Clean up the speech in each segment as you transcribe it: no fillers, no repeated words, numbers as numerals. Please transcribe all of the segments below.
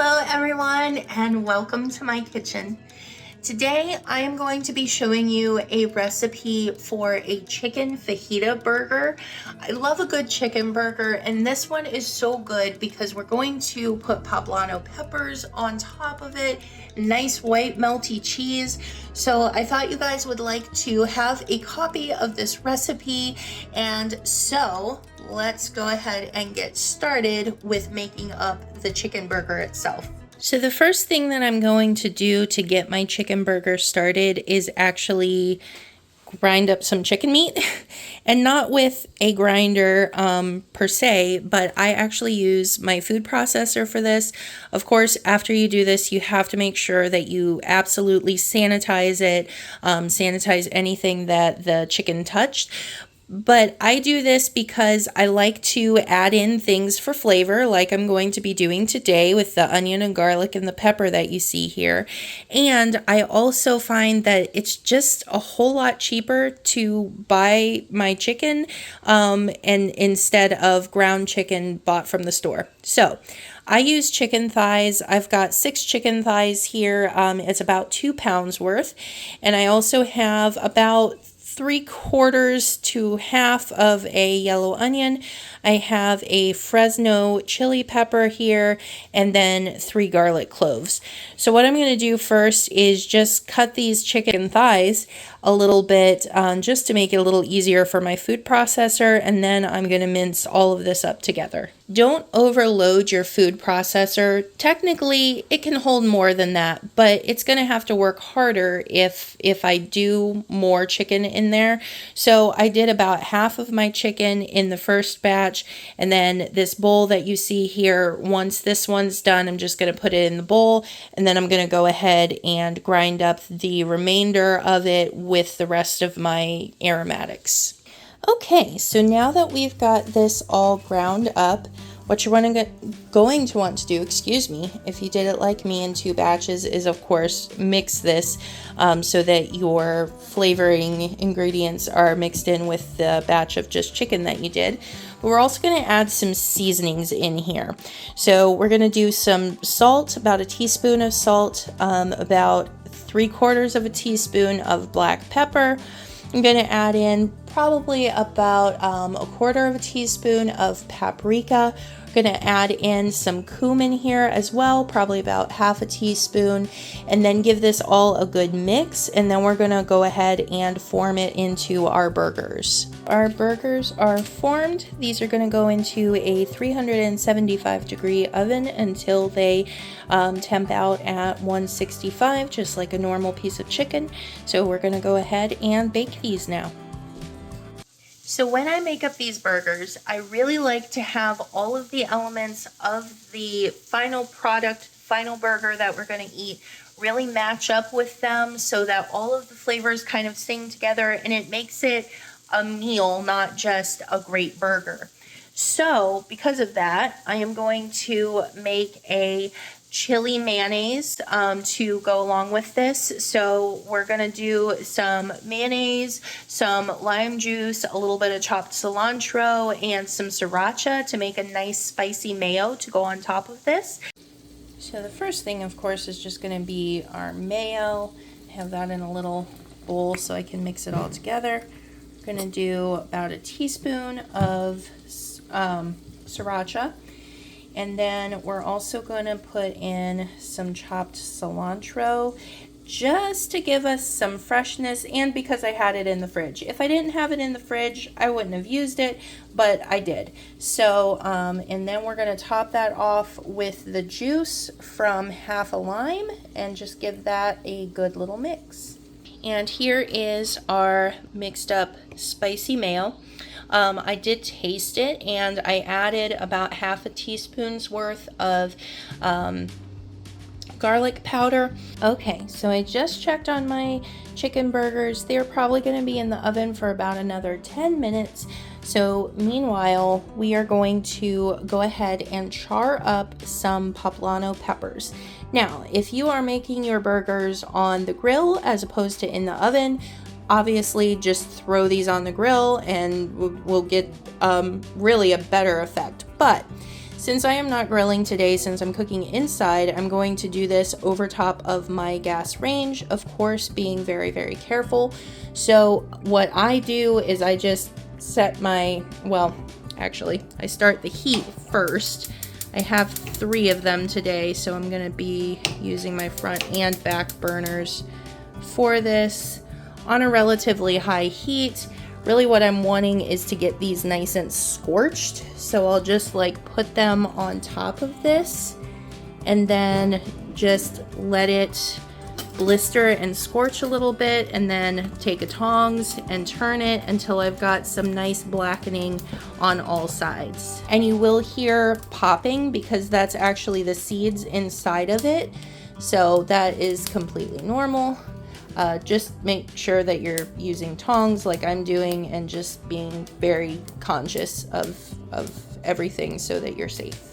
Hello everyone and welcome to my kitchen. Today I am going to be showing you a recipe for a chicken fajita burger. I love a good chicken burger and this one is so good because we're going to put poblano peppers on top of it, nice white melty cheese. So I thought you guys would like to have a copy of this recipe, and so let's go ahead and get started with making up the chicken burger itself. So the first thing that I'm going to do to get my chicken burger started is actually grind up some chicken meat and not with a grinder per se, but I actually use my food processor for this. Of course, after you do this, you have to make sure that you absolutely sanitize it, sanitize anything that the chicken touched. But I do this because I like to add in things for flavor, like I'm going to be doing today with the onion and garlic and the pepper that you see here. And I also find that it's just a whole lot cheaper to buy my chicken and instead of ground chicken bought from the store. So I use chicken thighs. I've got 6 chicken thighs here. It's about 2 pounds worth. And I also have about 3/4 to half of a yellow onion. I have a Fresno chili pepper here, and then 3 garlic cloves. So what I'm going to do first is just cut these chicken thighs a little bit just to make it a little easier for my food processor, and then I'm going to mince all of this up together. Don't overload your food processor. Technically, it can hold more than that, but it's going to have to work harder if I do more chicken in there. So I did about half of my chicken in the first batch, and then this bowl that you see here, once this one's done, I'm just going to put it in the bowl, and then I'm going to go ahead and grind up the remainder of it with the rest of my aromatics. Okay, so now that we've got this all ground up, what you're going to want to do, if you did it like me in 2 batches, is of course mix this so that your flavoring ingredients are mixed in with the batch of just chicken that you did. But we're also going to add some seasonings in here. So we're going to do some salt, about a teaspoon of salt, about 3/4 of a teaspoon of black pepper. I'm going to add in probably about a 1/4 of a teaspoon of paprika. We're going to add in some cumin here as well, probably about half a teaspoon, and then give this all a good mix, and then we're going to go ahead and form it into our burgers. Our burgers are formed. These are going to go into a 375-degree oven until they temp out at 165, just like a normal piece of chicken. So we're going to go ahead and bake these now. So when I make up these burgers, I really like to have all of the elements of the final product, final burger that we're going to eat, really match up with them so that all of the flavors kind of sing together and it makes it a meal, not just a great burger. So because of that, I am going to make a chili mayonnaise to go along with this. So we're going to do some mayonnaise, some lime juice, a little bit of chopped cilantro, and some sriracha to make a nice spicy mayo to go on top of this. So the first thing, of course, is just going to be our mayo. I have that in a little bowl so I can mix it all together. We're going to do about a teaspoon of sriracha. And then we're also going to put in some chopped cilantro just to give us some freshness, and because I had it in the fridge. If I didn't have it in the fridge, I wouldn't have used it, but I did. So, and then we're going to top that off with the juice from half a lime and just give that a good little mix. And here is our mixed up spicy mayo. I did taste it, and I added about half a teaspoon's worth of garlic powder. Okay, so I just checked on my chicken burgers. They're probably going to be in the oven for about another 10 minutes. So meanwhile, we are going to go ahead and char up some poblano peppers. Now, if you are making your burgers on the grill as opposed to in the oven, obviously just throw these on the grill and we'll get really a better effect. But Since I am not grilling today, since I'm cooking inside, I'm going to do this over top of my gas range, of course, being very, very careful. So what I do is I just set my, well, actually, I start the heat first. I have 3 of them today, so I'm gonna be using my front and back burners for this on a relatively high heat. Really what I'm wanting is to get these nice and scorched. So I'll just like put them on top of this and then just let it blister and scorch a little bit, and then take a tongs and turn it until I've got some nice blackening on all sides. And you will hear popping because that's actually the seeds inside of it. So that is completely normal. Just make sure that you're using tongs like I'm doing and just being very conscious of everything so that you're safe.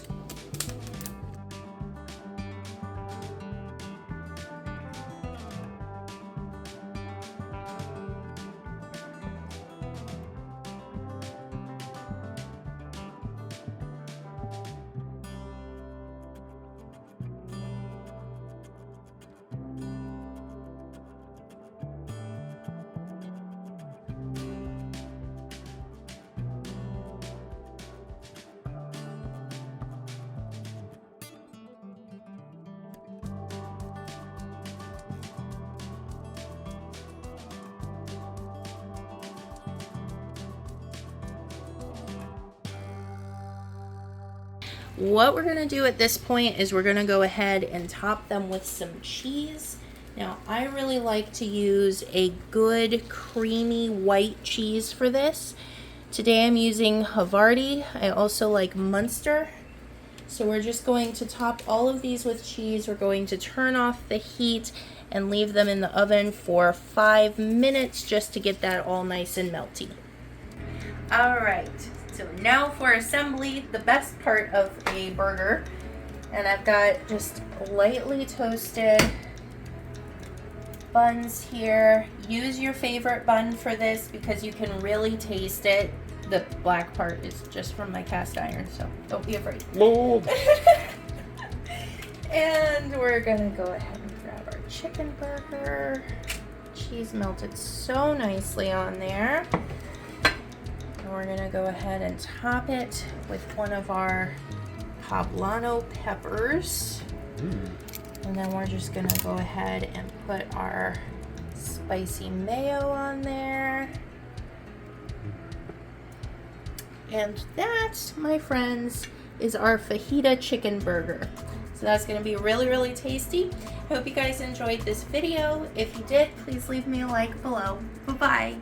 What we're gonna do at this point is we're gonna go ahead and top them with some cheese. Now, I really like to use a good creamy white cheese for this. Today I'm using Havarti. I also like Munster. So we're just going to top all of these with cheese. We're going to turn off the heat and leave them in the oven for 5 minutes just to get that all nice and melty. All right. So now for assembly, the best part of a burger. And I've got just lightly toasted buns here. Use your favorite bun for this because you can really taste it. The black part is just from my cast iron, so don't be afraid. And we're gonna go ahead and grab our chicken burger. Cheese melted so nicely on there. We're gonna go ahead and top it with one of our poblano peppers. And then we're just gonna go ahead and put our spicy mayo on there. And that, my friends, is our fajita chicken burger. So that's gonna be really, really tasty. I hope you guys enjoyed this video. If you did, please leave me a like below. Bye-bye.